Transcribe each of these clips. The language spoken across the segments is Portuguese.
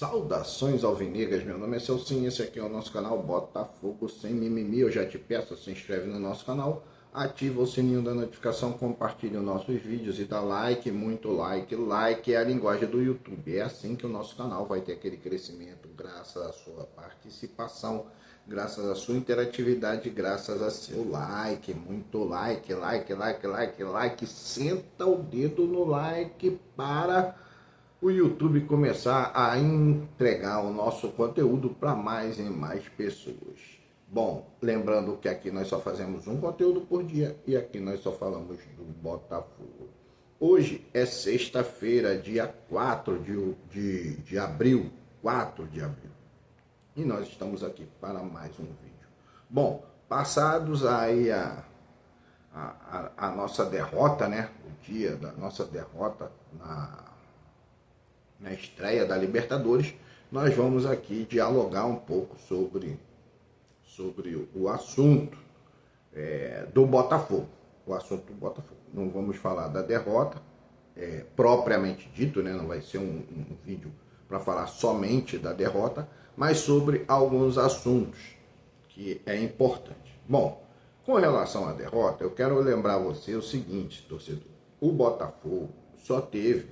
Saudações alvinegras, meu nome é Celcinho, esse aqui é o nosso canal Botafogo Sem Mimimi. Eu já te peço, se inscreve no nosso canal, ativa o sininho da notificação, compartilha os nossos vídeos e dá like, muito like. Like é a linguagem do YouTube, é assim que o nosso canal vai ter aquele crescimento, graças à sua participação, graças à sua interatividade, graças a seu like, muito like. Senta o dedo no like para o YouTube começar a entregar o nosso conteúdo para mais e mais pessoas. Bom, lembrando que aqui nós só fazemos um conteúdo por dia e aqui nós só falamos do Botafogo. Hoje é sexta-feira, dia 4 de abril, 4 de abril. E nós estamos aqui para mais um vídeo. Bom, passados aí a nossa derrota, né? O dia da nossa derrota na estreia da Libertadores, nós vamos aqui dialogar um pouco sobre o assunto do Botafogo. O assunto do Botafogo. Não vamos falar da derrota, propriamente dito, né? Não vai ser um vídeo para falar somente da derrota, mas sobre alguns assuntos que é importante. Bom, com relação à derrota, eu quero lembrar você o seguinte, torcedor. O Botafogo só teve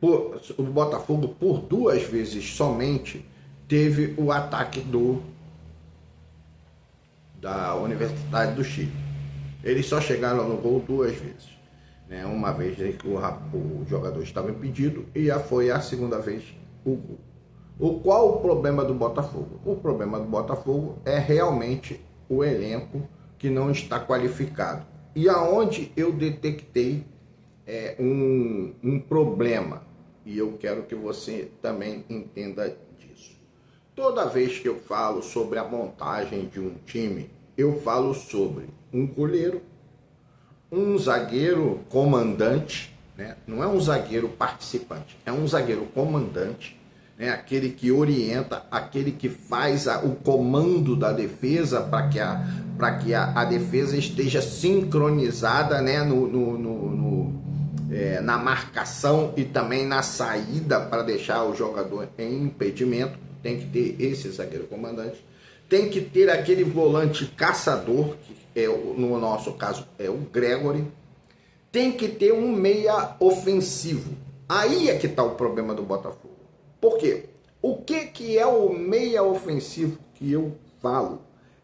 o Botafogo por duas vezes somente teve o ataque da Universidade do Chile. Eles só chegaram no gol duas vezes, né? Uma vez que o jogador estava impedido e foi a segunda vez o gol. Qual o problema do Botafogo? O problema do Botafogo é realmente o elenco que não está qualificado. E aonde eu detectei um problema, e eu quero que você também entenda disso. Toda vez que eu falo sobre a montagem de um time, eu falo sobre um goleiro, um zagueiro comandante, né? Não é um zagueiro participante, é um zagueiro comandante, né? Aquele que orienta, aquele que faz o comando da defesa para que a defesa esteja sincronizada, né? Na marcação e também na saída para deixar o jogador em impedimento. Tem que ter esse zagueiro comandante. Tem que ter aquele volante caçador, que no nosso caso é o Gregory. Tem que ter um meia ofensivo. Aí é que está o problema do Botafogo. Por quê? O que é o meia ofensivo que eu falo?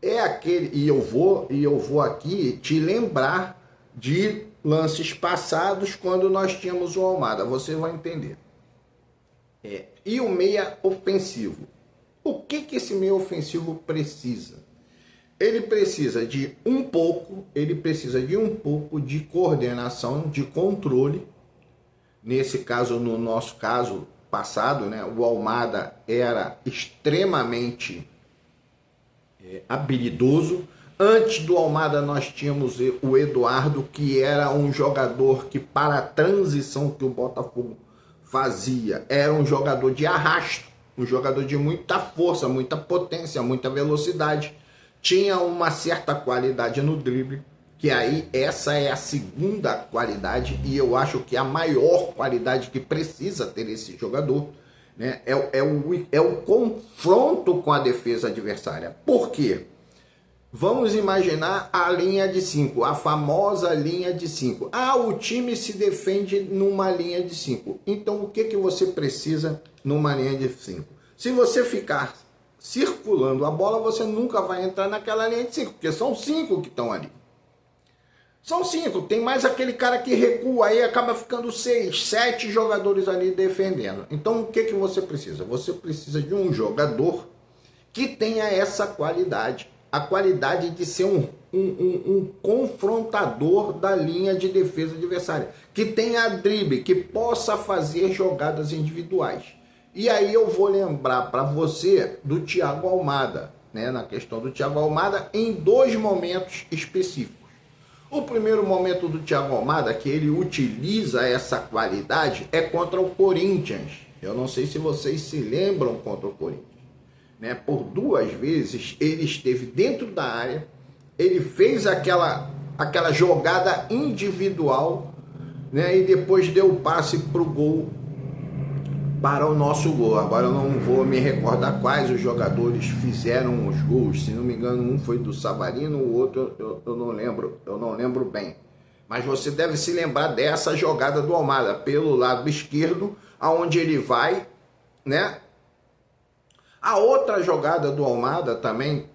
É aquele, e eu vou aqui te lembrar de lances passados quando nós tínhamos o Almada, você vai entender. E o meia ofensivo? O que esse meia ofensivo precisa? Ele precisa de um pouco de coordenação, de controle. Nesse caso, no nosso caso passado, né, o Almada era extremamente habilidoso. Antes do Almada nós tínhamos o Eduardo, que era um jogador que, para a transição que o Botafogo fazia, era um jogador de arrasto, um jogador de muita força, muita potência, muita velocidade, tinha uma certa qualidade no drible, que aí essa é a segunda qualidade, e eu acho que a maior qualidade que precisa ter esse jogador, né, é o confronto com a defesa adversária. Por quê? Vamos imaginar a linha de 5, a famosa linha de 5. O time se defende numa linha de 5. Então, o que você precisa numa linha de 5? Se você ficar circulando a bola, você nunca vai entrar naquela linha de 5, porque são 5 que estão ali. São 5, tem mais aquele cara que recua, aí acaba ficando 6, 7 jogadores ali defendendo. Então, o que você precisa? Você precisa de um jogador que tenha essa qualidade. A qualidade de ser um confrontador da linha de defesa adversária, que tenha drible, que possa fazer jogadas individuais. E aí eu vou lembrar para você do Thiago Almada, né? Na questão do Thiago Almada, em dois momentos específicos. O primeiro momento do Thiago Almada, que ele utiliza essa qualidade, é contra o Corinthians. Eu não sei se vocês se lembram contra o Corinthians. Por duas vezes ele esteve dentro da área, ele fez aquela jogada individual né? E depois deu o passe para o gol, para o nosso gol. Agora eu não vou me recordar quais os jogadores fizeram os gols. Se não me engano, um foi do Savarino, o outro eu não lembro bem. Mas você deve se lembrar dessa jogada do Almada pelo lado esquerdo, aonde ele vai, né? A outra jogada do Almada também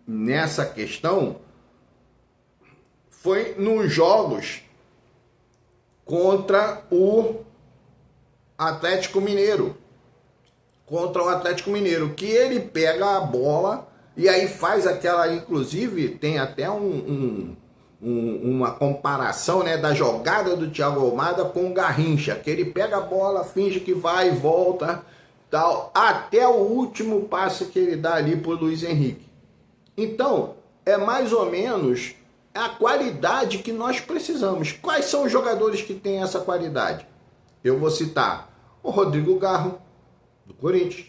nessa questão foi nos jogos contra o Atlético Mineiro. Contra o Atlético Mineiro, que ele pega a bola e aí faz aquela, inclusive tem até uma comparação, né, da jogada do Thiago Almada com o Garrincha, que ele pega a bola, finge que vai e volta, tal, até o último passe que ele dá ali para o Luiz Henrique. Então, é mais ou menos a qualidade que nós precisamos. Quais são os jogadores que têm essa qualidade? Eu vou citar o Rodrigo Garro, do Corinthians,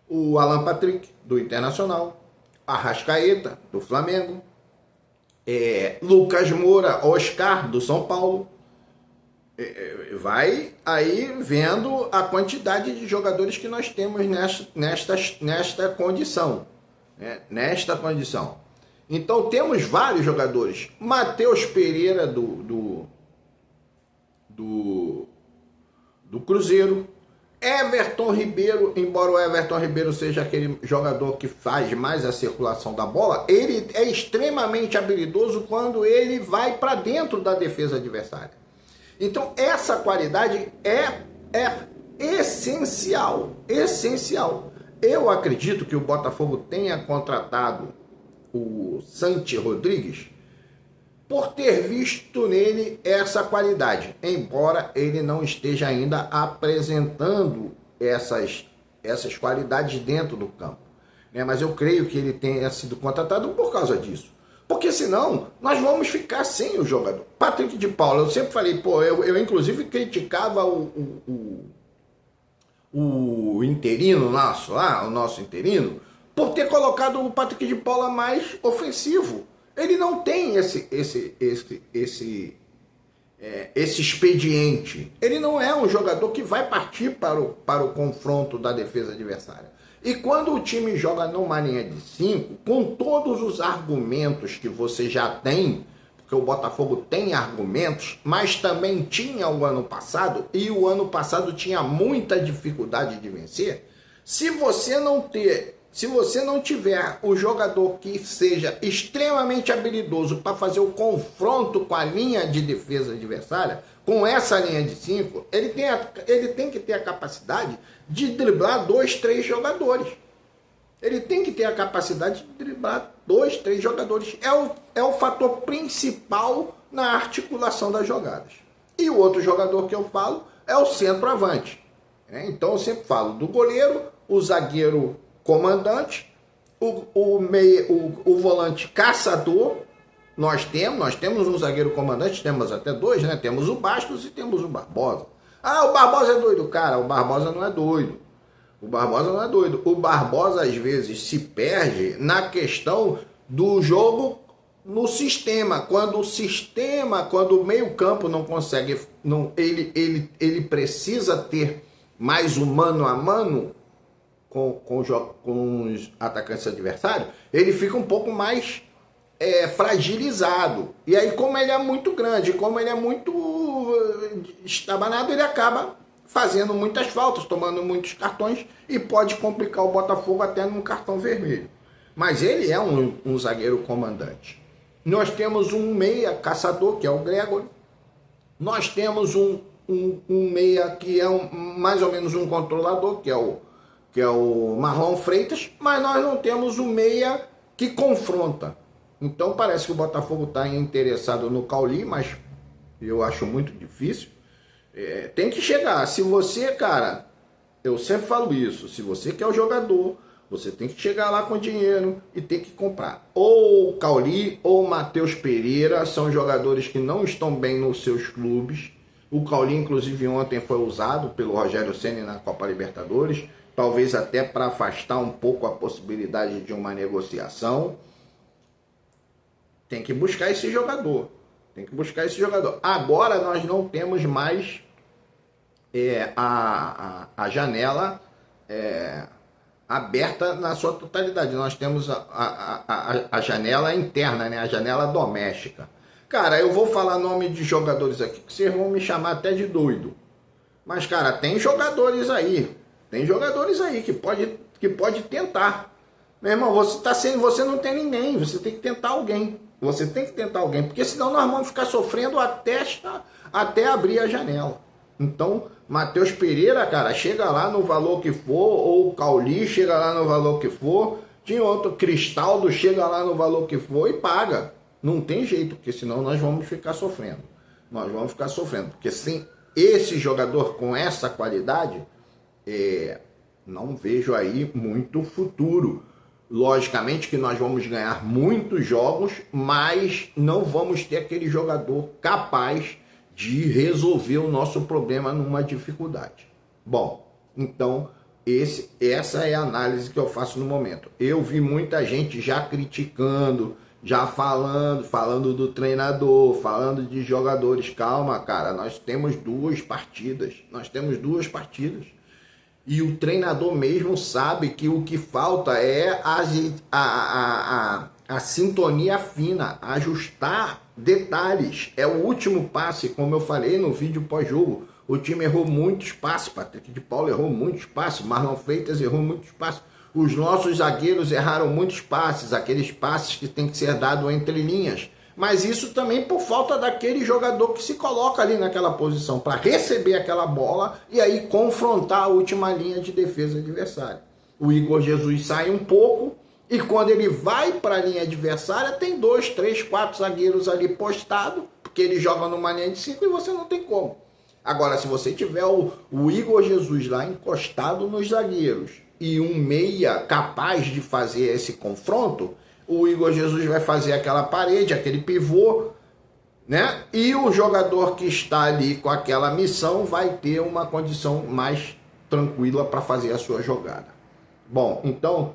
o Alan Patrick, do Internacional, Arrascaeta, do Flamengo, Lucas Moura, Oscar, do São Paulo. Vai aí vendo a quantidade de jogadores que nós temos nesta condição. Né? Nesta condição. Então temos vários jogadores. Matheus Pereira do Cruzeiro. Everton Ribeiro, embora o Everton Ribeiro seja aquele jogador que faz mais a circulação da bola, ele é extremamente habilidoso quando ele vai para dentro da defesa adversária. Então essa qualidade é essencial, essencial. Eu acredito que o Botafogo tenha contratado o Santi Rodrigues por ter visto nele essa qualidade, embora ele não esteja ainda apresentando essas qualidades dentro do campo. Mas eu creio que ele tenha sido contratado por causa disso. Porque senão nós vamos ficar sem o jogador. Patrick de Paula, eu sempre falei, eu inclusive criticava o interino nosso lá, o nosso interino, por ter colocado o Patrick de Paula mais ofensivo. Ele não tem esse expediente. Ele não é um jogador que vai partir para o confronto da defesa adversária. E quando o time joga numa linha de 5, com todos os argumentos que você já tem, porque o Botafogo tem argumentos, mas também tinha o ano passado, e o ano passado tinha muita dificuldade de vencer, se você não tiver o jogador que seja extremamente habilidoso para fazer o confronto com a linha de defesa adversária, com essa linha de 5, ele tem que ter a capacidade de driblar 2, 3 jogadores. Ele tem que ter a capacidade de driblar 2, 3 jogadores. É o fator principal na articulação das jogadas. E o outro jogador que eu falo é o centroavante. Então eu sempre falo do goleiro, o zagueiro comandante, o volante caçador. Nós temos um zagueiro comandante, temos até 2, né? Temos o Bastos e temos o Barbosa. Ah, o Barbosa é doido. Cara, o Barbosa não é doido. O Barbosa às vezes se perde na questão do jogo no sistema. Quando o meio-campo não consegue, ele precisa ter mais um mano a mano com os atacantes adversários, ele fica um pouco mais fragilizado. E aí, como ele é muito grande, como ele é muito estabanado, ele acaba fazendo muitas faltas, tomando muitos cartões e pode complicar o Botafogo até num cartão vermelho. Mas ele é um zagueiro comandante. Nós temos um meia caçador, que é o Gregor. Nós temos um meia que é mais ou menos um controlador, que é o Marlon Freitas, mas nós não temos um meia que confronta. Então parece que o Botafogo está interessado no Cauli, mas eu acho muito difícil. Tem que chegar. Se você, cara, eu sempre falo isso, se você quer o jogador, você tem que chegar lá com dinheiro e tem que comprar. Ou o Cauli ou o Matheus Pereira são jogadores que não estão bem nos seus clubes. O Cauli, inclusive, ontem foi usado pelo Rogério Ceni na Copa Libertadores, talvez até para afastar um pouco a possibilidade de uma negociação. Tem que buscar esse jogador. Tem que buscar esse jogador. Agora nós não temos mais a janela aberta na sua totalidade. Nós temos a janela interna, né? A janela doméstica. Cara, eu vou falar nome de jogadores aqui que vocês vão me chamar até de doido. Mas, cara, tem jogadores aí. Tem jogadores aí que pode tentar. Meu irmão, você não tem ninguém. Você tem que tentar alguém. Você tem que tentar alguém. Porque senão nós vamos ficar sofrendo até abrir a janela. Então, Matheus Pereira, cara, chega lá no valor que for. Ou o Cauli chega lá no valor que for. Tinha outro, Cristaldo, chega lá no valor que for e paga. Não tem jeito, porque senão nós vamos ficar sofrendo. Nós vamos ficar sofrendo. Porque sem esse jogador com essa qualidade, não vejo aí muito futuro. Logicamente que nós vamos ganhar muitos jogos, mas não vamos ter aquele jogador capaz de resolver o nosso problema numa dificuldade. Bom, então essa é a análise que eu faço no momento. Eu vi muita gente já criticando, já falando do treinador, falando de jogadores. Calma, cara, nós temos duas partidas. E o treinador mesmo sabe que o que falta é a sintonia fina, ajustar detalhes. É o último passe, como eu falei no vídeo pós-jogo. O time errou muitos passes, Patrick de Paula errou muitos passes, Marlon Freitas errou muitos passes. Os nossos zagueiros erraram muitos passes, aqueles passes que tem que ser dado entre linhas. Mas isso também por falta daquele jogador que se coloca ali naquela posição para receber aquela bola e aí confrontar a última linha de defesa adversária. O Igor Jesus sai um pouco e quando ele vai para a linha adversária tem 2, 3, 4 zagueiros ali postados, porque ele joga numa linha de 5 e você não tem como. Agora, se você tiver o Igor Jesus lá encostado nos zagueiros e um meia capaz de fazer esse confronto, o Igor Jesus vai fazer aquela parede, aquele pivô, né? E o jogador que está ali com aquela missão vai ter uma condição mais tranquila para fazer a sua jogada. Bom, então,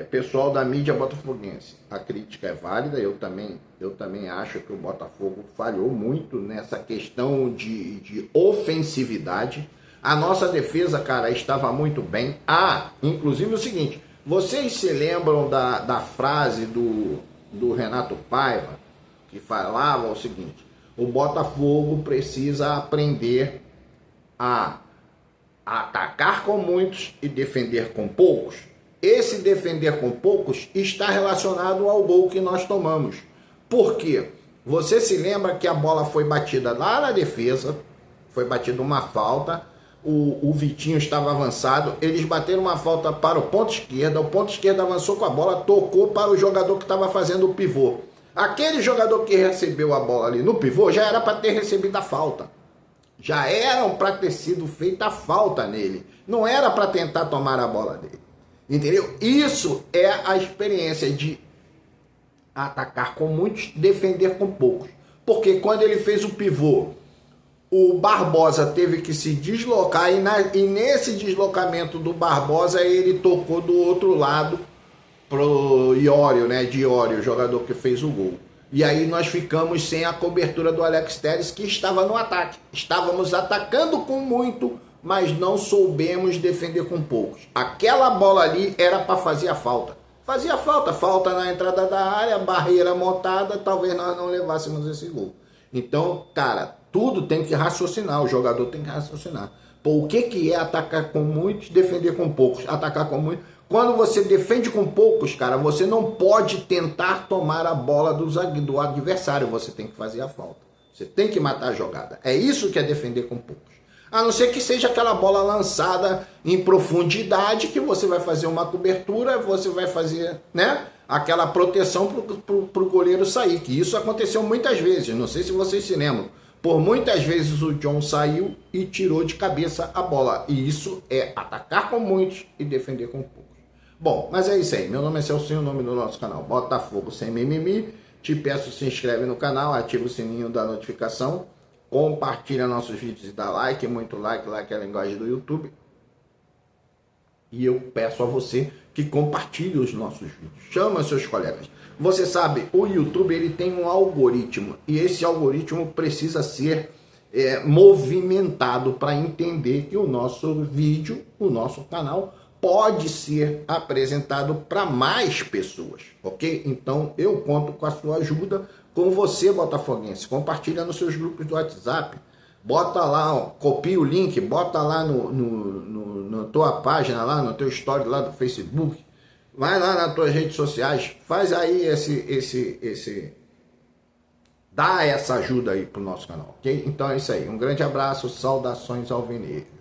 pessoal da mídia botafoguense, a crítica é válida. Eu também acho que o Botafogo falhou muito nessa questão de ofensividade. A nossa defesa, cara, estava muito bem. Inclusive o seguinte... Vocês se lembram da frase do Renato Paiva, que falava o seguinte: o Botafogo precisa aprender a atacar com muitos e defender com poucos. Esse defender com poucos está relacionado ao gol que nós tomamos. Por quê? Você se lembra que a bola foi batida lá na defesa, foi batida uma falta, o Vitinho estava avançado, eles bateram uma falta para o ponto esquerdo avançou com a bola, tocou para o jogador que estava fazendo o pivô. Aquele jogador que recebeu a bola ali no pivô já era para ter recebido a falta. Já eram para ter sido feita a falta nele. Não era para tentar tomar a bola dele. Entendeu? Isso é a experiência de atacar com muitos, defender com poucos. Porque quando ele fez o pivô, o Barbosa teve que se deslocar e nesse deslocamento do Barbosa ele tocou do outro lado pro Iorio, né? De Iorio, o jogador que fez o gol. E aí nós ficamos sem a cobertura do Alex Telles, que estava no ataque. Estávamos atacando com muito, mas não soubemos defender com poucos. Aquela bola ali era para fazer a falta. Fazia falta na entrada da área, barreira montada, talvez nós não levássemos esse gol. Então, cara, tudo tem que raciocinar, o jogador tem que raciocinar. Pô, o que é atacar com muitos, defender com poucos? Atacar com muitos. Quando você defende com poucos, cara, você não pode tentar tomar a bola do adversário, você tem que fazer a falta. Você tem que matar a jogada. É isso que é defender com poucos. A não ser que seja aquela bola lançada em profundidade, que você vai fazer uma cobertura, você vai fazer, né, aquela proteção pro goleiro sair, que isso aconteceu muitas vezes, não sei se vocês se lembram. Por muitas vezes o John saiu e tirou de cabeça a bola. E isso é atacar com muitos e defender com poucos. Bom, mas é isso aí. Meu nome é Celcinho, o nome do nosso canal Botafogo Sem Mimimi. Te peço, se inscreve no canal, ativa o sininho da notificação, compartilha nossos vídeos e dá like, muito like é a linguagem do YouTube. E eu peço a você que compartilhe os nossos vídeos. Chama seus colegas. Você sabe, o YouTube ele tem um algoritmo e esse algoritmo precisa ser movimentado para entender que o nosso vídeo, o nosso canal, pode ser apresentado para mais pessoas, ok? Então eu conto com a sua ajuda, com você, botafoguense. Compartilha nos seus grupos do WhatsApp, bota lá, ó, copia o link, bota lá na tua página, lá no teu story lá do Facebook, vai lá nas tuas redes sociais, faz aí dá essa ajuda aí pro nosso canal, ok? Então é isso aí, um grande abraço, saudações alvinegras.